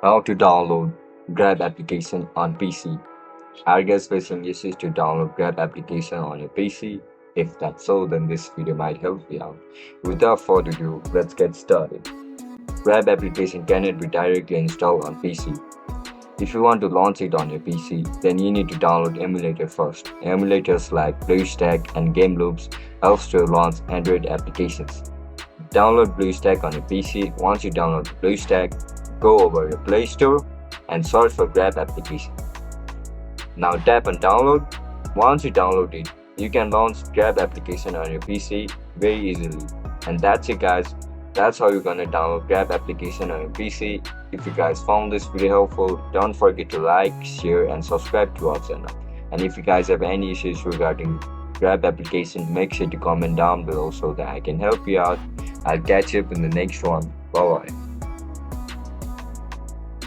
How to download Grab application on PC. Are you guys facing issues to download Grab application on your PC? If that's so, then this video might help you out. Without further ado, let's get started. Grab application cannot be directly installed on PC. If you want to launch it on your PC, then you need to download emulator first. Emulators like BlueStack and GameLoops helps to launch Android applications. Download BlueStack on your PC. Once you download BlueStack, go over your Play Store and search for Grab application. Now tap on download. Once you download it, you can launch Grab application on your PC very easily. And that's it guys. That's how you're gonna download Grab application on your PC. If you guys found this video helpful, don't forget to like, share and subscribe to our channel. And if you guys have any issues regarding Grab application, make sure to comment down below so that I can help you out. I'll catch you up in the next one. Bye bye.